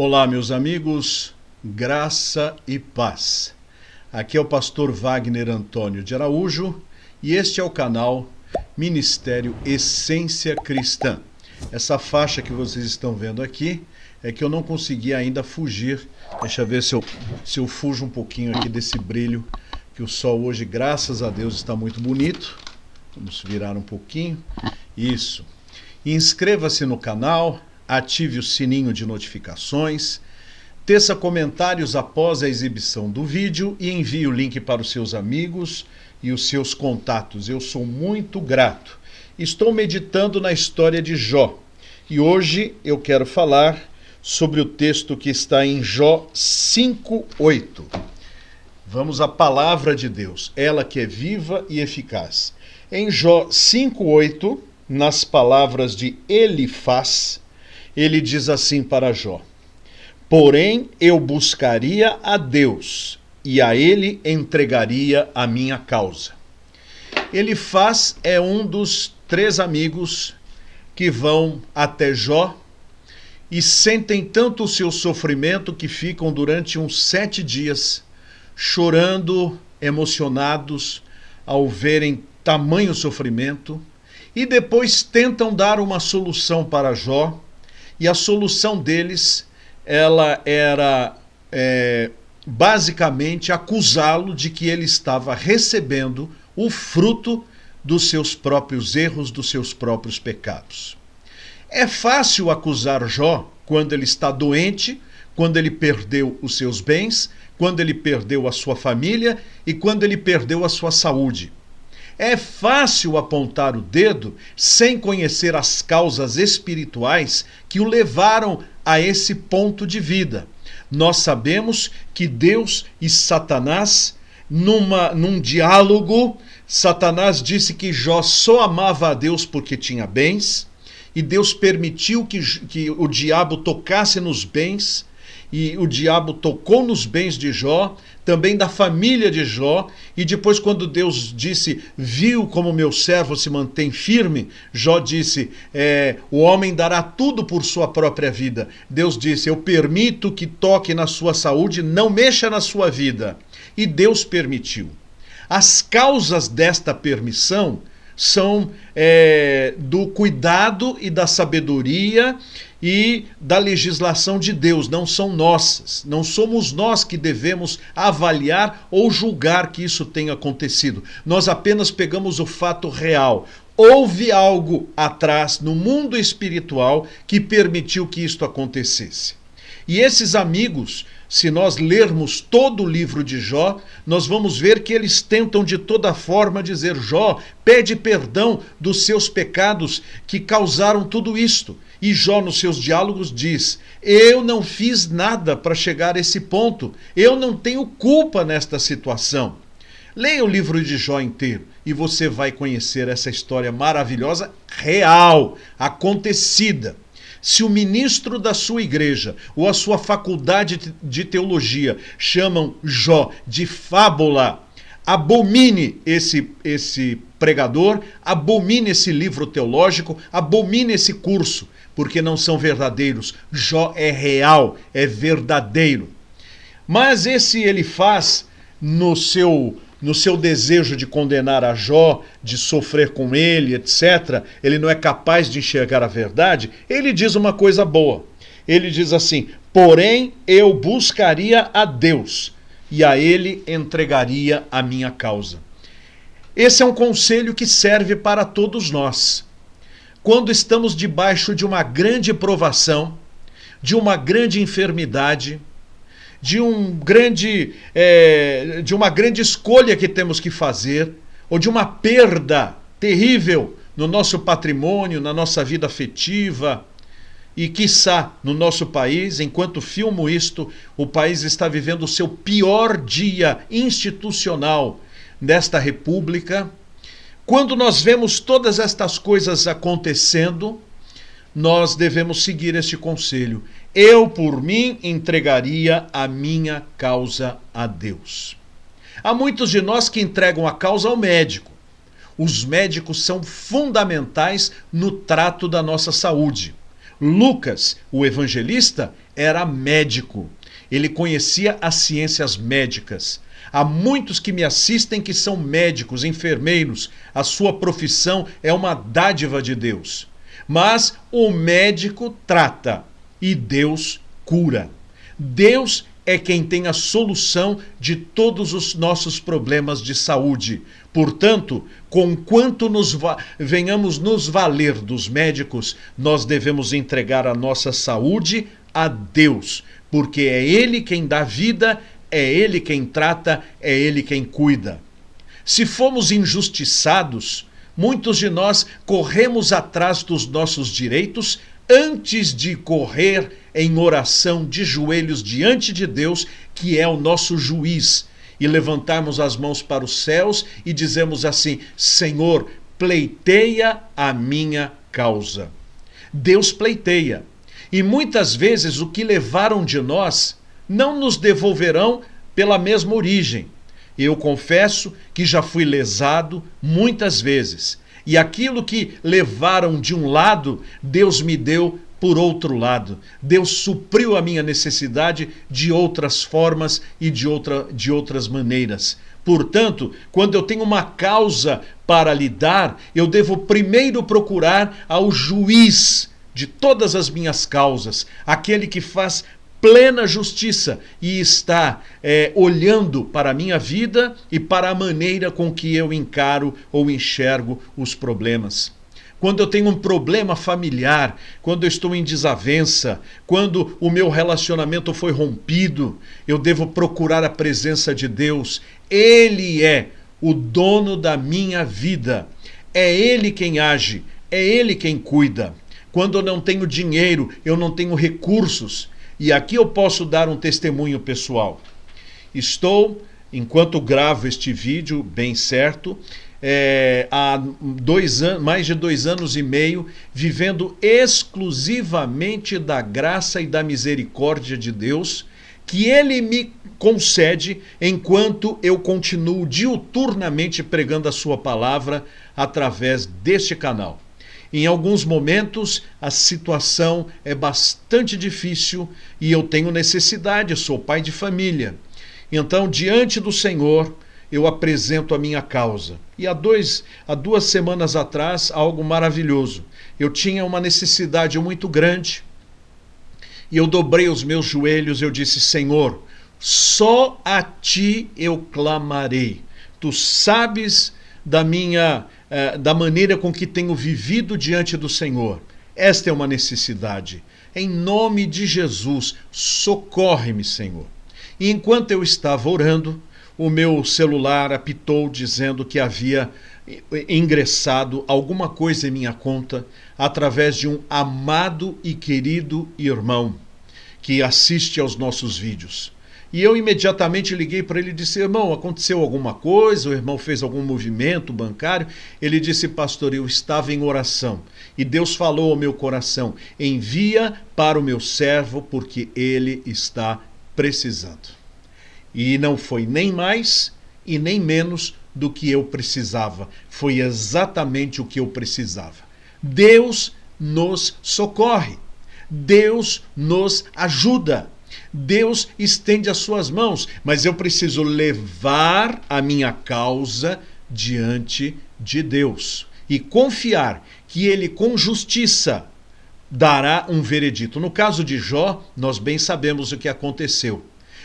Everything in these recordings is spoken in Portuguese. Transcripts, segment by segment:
Olá, meus amigos, graça e paz. Aqui é o pastor Wagner Antônio de Araújo e este é o canal Ministério Essência Cristã. Essa faixa que vocês estão vendo aqui é que eu não consegui ainda fugir. Deixa eu ver se eu fujo um pouquinho aqui desse brilho, que o sol hoje, graças a Deus, está muito bonito. Vamos virar um pouquinho. Isso. Inscreva-se no canal, ative o sininho de notificações, teça comentários após a exibição do vídeo e envie o link para os seus amigos e os seus contatos. Eu sou muito grato. Estou meditando na história de Jó e hoje eu quero falar sobre o texto que está em Jó 5:8. Vamos à palavra de Deus, ela que é viva e eficaz. Em Jó 5:8, nas palavras de Elifaz, ele diz assim para Jó: porém eu buscaria a Deus e a ele entregaria a minha causa. Elifaz é um dos 3 amigos que vão até Jó e sentem tanto o seu sofrimento que ficam durante uns 7 dias chorando, emocionados ao verem tamanho sofrimento, e depois tentam dar uma solução para Jó. E a solução deles, ela era basicamente acusá-lo de que ele estava recebendo o fruto dos seus próprios erros, dos seus próprios pecados. É fácil acusar Jó quando ele está doente, quando ele perdeu os seus bens, quando ele perdeu a sua família e quando ele perdeu a sua saúde. É fácil apontar o dedo sem conhecer as causas espirituais que o levaram a esse ponto de vida. Nós sabemos que Deus e Satanás, num diálogo, Satanás disse que Jó só amava a Deus porque tinha bens, e Deus permitiu que o diabo tocasse nos bens, e o diabo tocou nos bens de Jó, também da família de Jó, e depois quando Deus disse, viu como meu servo se mantém firme, Jó disse, o homem dará tudo por sua própria vida. Deus disse, eu permito que toque na sua saúde, não mexa na sua vida. E Deus permitiu. As causas desta permissão são do cuidado e da sabedoria e da legislação de Deus, não são nossas. Não somos nós que devemos avaliar ou julgar que isso tenha acontecido. Nós apenas pegamos o fato real. Houve algo atrás no mundo espiritual que permitiu que isto acontecesse. E esses amigos, se nós lermos todo o livro de Jó, nós vamos ver que eles tentam de toda forma dizer, Jó, pede perdão dos seus pecados que causaram tudo isto. E Jó, nos seus diálogos, diz, eu não fiz nada para chegar a esse ponto, eu não tenho culpa nesta situação. Leia o livro de Jó inteiro e você vai conhecer essa história maravilhosa, real, acontecida. Se o ministro da sua igreja ou a sua faculdade de teologia chamam Jó de fábula, abomine esse pregador, abomine esse livro teológico, abomine esse curso, porque não são verdadeiros. Jó é real, é verdadeiro. Mas esse Elifaz, no seu desejo de condenar a Jó, de sofrer com ele, etc., ele não é capaz de enxergar a verdade, ele diz uma coisa boa. Ele diz assim, porém eu buscaria a Deus e a ele entregaria a minha causa. Esse é um conselho que serve para todos nós. Quando estamos debaixo de uma grande provação, de uma grande enfermidade, de uma grande escolha que temos que fazer, ou de uma perda terrível no nosso patrimônio, na nossa vida afetiva, e quiçá no nosso país, enquanto filmo isto, o país está vivendo o seu pior dia institucional desta república. Quando nós vemos todas estas coisas acontecendo, nós devemos seguir este conselho. Eu, por mim, entregaria a minha causa a Deus. Há muitos de nós que entregam a causa ao médico. Os médicos são fundamentais no trato da nossa saúde. Lucas, o evangelista, era médico. Ele conhecia as ciências médicas. Há muitos que me assistem que são médicos, enfermeiros. A sua profissão é uma dádiva de Deus. Mas o médico trata e Deus cura. Deus é quem tem a solução de todos os nossos problemas de saúde. Portanto, conquanto venhamos nos valer dos médicos, nós devemos entregar a nossa saúde a Deus, porque é Ele quem dá vida, é Ele quem trata, é Ele quem cuida. Se fomos injustiçados, muitos de nós corremos atrás dos nossos direitos antes de correr em oração de joelhos diante de Deus, que é o nosso juiz, e levantarmos as mãos para os céus e dizemos assim: Senhor, pleiteia a minha causa. Deus pleiteia. E muitas vezes o que levaram de nós não nos devolverão pela mesma origem. Eu confesso que já fui lesado muitas vezes. E aquilo que levaram de um lado, Deus me deu por outro lado. Deus supriu a minha necessidade de outras formas e de outras maneiras. Portanto, quando eu tenho uma causa para lidar, eu devo primeiro procurar ao juiz de todas as minhas causas, aquele que faz plena justiça e está olhando para a minha vida e para a maneira com que eu encaro ou enxergo os problemas. Quando eu tenho um problema familiar, quando eu estou em desavença, quando o meu relacionamento foi rompido, eu devo procurar a presença de Deus. Ele é o dono da minha vida. É Ele quem age, é Ele quem cuida. Quando eu não tenho dinheiro, eu não tenho recursos. E aqui eu posso dar um testemunho pessoal. Estou, enquanto gravo este vídeo, bem certo, há mais de 2 anos e meio, vivendo exclusivamente da graça e da misericórdia de Deus, que Ele me concede enquanto eu continuo diuturnamente pregando a sua palavra através deste canal. Em alguns momentos a situação é bastante difícil e eu tenho necessidade, eu sou pai de família. Então, diante do Senhor, eu apresento a minha causa. E há 2 semanas atrás, algo maravilhoso. Eu tinha uma necessidade muito grande e eu dobrei os meus joelhos e eu disse: Senhor, só a Ti eu clamarei. Tu sabes da maneira com que tenho vivido diante do Senhor. Esta é uma necessidade. Em nome de Jesus, socorre-me, Senhor. E enquanto eu estava orando, o meu celular apitou dizendo que havia ingressado alguma coisa em minha conta através de um amado e querido irmão que assiste aos nossos vídeos. E eu imediatamente liguei para ele e disse: irmão, aconteceu alguma coisa? O irmão fez algum movimento bancário? Ele disse: pastor, eu estava em oração e Deus falou ao meu coração: envia para o meu servo porque ele está precisando. E não foi nem mais e nem menos do que eu precisava. Foi exatamente o que eu precisava. Deus nos socorre. Deus nos ajuda. Deus estende as suas mãos, mas eu preciso levar a minha causa diante de Deus e confiar que Ele, com justiça, dará um veredito. No caso de Jó, nós bem sabemos o que aconteceu.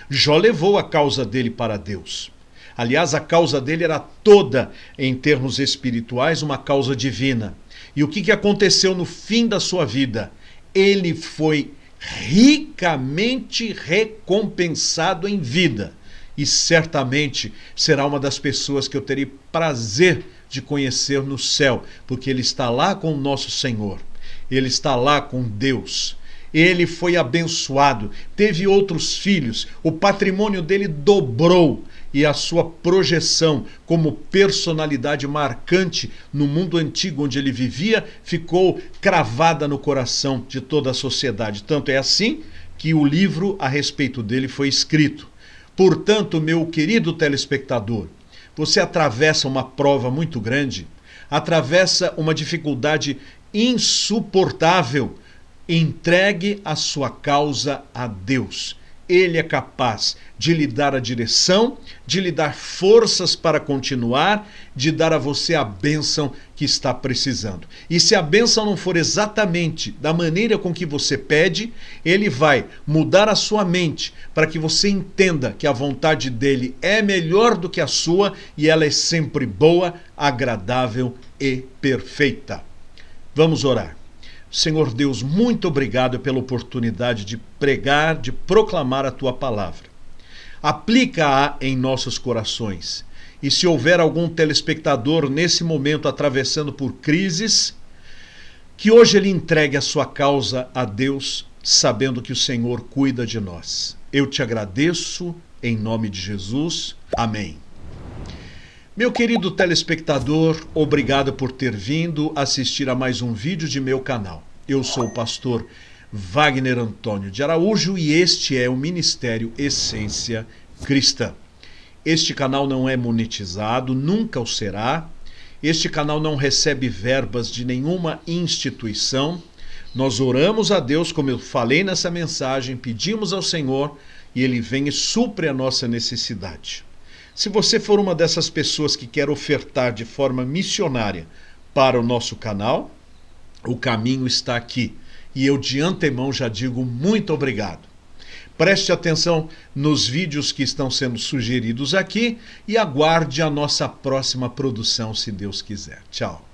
Jó levou a causa dele para Deus. Aliás, a causa dele era toda, em termos espirituais, uma causa divina. E o que aconteceu no fim da sua vida? Ele foi ricamente recompensado em vida e certamente será uma das pessoas que eu terei prazer de conhecer no céu, porque ele está lá com o nosso Senhor, ele está lá com Deus. Ele foi abençoado, teve outros filhos, o patrimônio dele dobrou e a sua projeção como personalidade marcante no mundo antigo onde ele vivia ficou cravada no coração de toda a sociedade. Tanto é assim que o livro a respeito dele foi escrito. Portanto, meu querido telespectador, você atravessa uma prova muito grande, atravessa uma dificuldade insuportável. Entregue a sua causa a Deus. Ele é capaz de lhe dar a direção, de lhe dar forças para continuar, de dar a você a bênção que está precisando. E se a bênção não for exatamente da maneira com que você pede, ele vai mudar a sua mente para que você entenda que a vontade dele é melhor do que a sua e ela é sempre boa, agradável e perfeita. Vamos orar. Senhor Deus, muito obrigado pela oportunidade de pregar, de proclamar a tua palavra. Aplica-a em nossos corações. E se houver algum telespectador nesse momento atravessando por crises, que hoje ele entregue a sua causa a Deus, sabendo que o Senhor cuida de nós. Eu te agradeço, em nome de Jesus. Amém. Meu querido telespectador, obrigado por ter vindo assistir a mais um vídeo de meu canal. Eu sou o pastor Wagner Antônio de Araújo e este é o Ministério Essência Cristã. Este canal não é monetizado, nunca o será. Este canal não recebe verbas de nenhuma instituição. Nós oramos a Deus, como eu falei nessa mensagem, pedimos ao Senhor e Ele vem e supre a nossa necessidade. Se você for uma dessas pessoas que quer ofertar de forma missionária para o nosso canal, o caminho está aqui. E eu de antemão já digo muito obrigado. Preste atenção nos vídeos que estão sendo sugeridos aqui e aguarde a nossa próxima produção, se Deus quiser. Tchau.